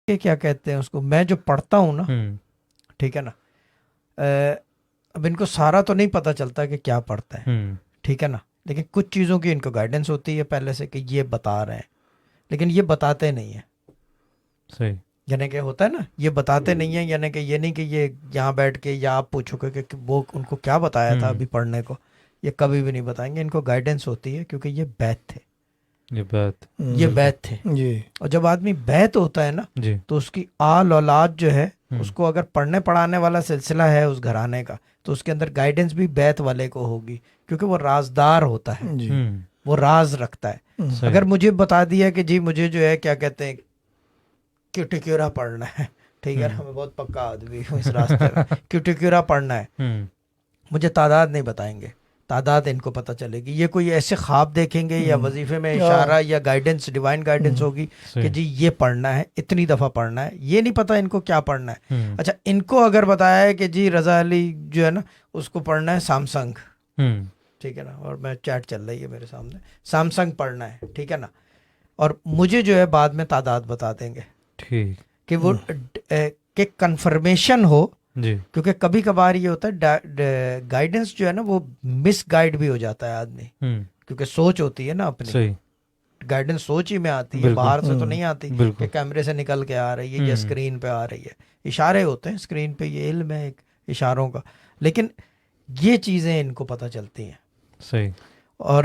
کہ کیا کہتے ہیں اس کو، میں جو پڑھتا ہوں نا، ٹھیک ہے نا، اب ان کو سارا تو نہیں پتہ چلتا کہ کیا پڑھتا ہے، ٹھیک ہے نا، لیکن کچھ چیزوں کی ان کو گائیڈنس ہوتی ہے پہلے سے کہ یہ بتا رہے ہیں، لیکن یہ بتاتے نہیں ہیں. صحیح. یعنی کہ ہوتا ہے نا، یہ بتاتے نہیں ہیں، یعنی کہ یہ نہیں کہ یہ یہاں بیٹھ کے یا آپ پوچھو کہ وہ ان کو کیا بتایا تھا ابھی پڑھنے کو، یہ کبھی بھی نہیں بتائیں گے. ان کو گائیڈنس ہوتی ہے کیونکہ یہ بیت تھے، یہ بیت تھے. جی. اور جب آدمی بیت ہوتا ہے نا جی. تو اس کی آل اولاد جو ہے اس کو اگر پڑھنے پڑھانے والا سلسلہ ہے اس گھرانے کا تو اس کے اندر گائیڈنس بھی بیت والے کو ہوگی، کیونکہ وہ رازدار ہوتا ہے، جی. وہ راز رکھتا ہے. اگر مجھے بتا دیا کہ جی مجھے جو ہے کیا کہتے ہیں کیوٹیکیورا پڑھنا ہے، ٹھیک ہے نا، میں بہت پکا آدمی ہوں اس راستے میں، کیوٹیکیورا پڑھنا ہے، مجھے تعداد نہیں بتائیں گے، تعداد ان کو پتہ چلے گی. یہ کوئی ایسے خواب دیکھیں گے یا وظیفے میں اشارہ یا گائیڈنس، ڈیوائن گائیڈنس ہوگی کہ جی یہ پڑھنا ہے، اتنی دفعہ پڑھنا ہے. یہ نہیں پتہ ان کو کیا پڑھنا ہے. اچھا، ان کو اگر بتایا ہے کہ جی رضا علی جو ہے نا اس کو پڑھنا ہے سامسنگ، ٹھیک ہے نا، اور میں چیٹ چل رہی ہے میرے سامنے، سامسنگ پڑھنا ہے، ٹھیک ہے نا، اور مجھے جو ہے بعد میں تعداد بتا دیں گے، ٹھیک، کہ وہ کہ کنفرمیشن ہو. جی. کیونکہ کبھی کبھار یہ ہوتا ہے گائیڈنس جو ہے نا وہ مس گائیڈ بھی ہو جاتا ہے آدمی، کیونکہ سوچ ہوتی ہے نا اپنی، صحیح. گائیڈنس سوچ ہی میں آتی ہے، بالکل. باہر سے تو نہیں آتی کہ بالکل. کیمرے سے نکل کے آ رہی ہے یا اسکرین پہ آ رہی ہے. اشارے ہوتے ہیں اسکرین پہ، یہ علم ہے ایک اشاروں کا، لیکن یہ چیزیں ان کو پتہ چلتی ہیں. صحیح. اور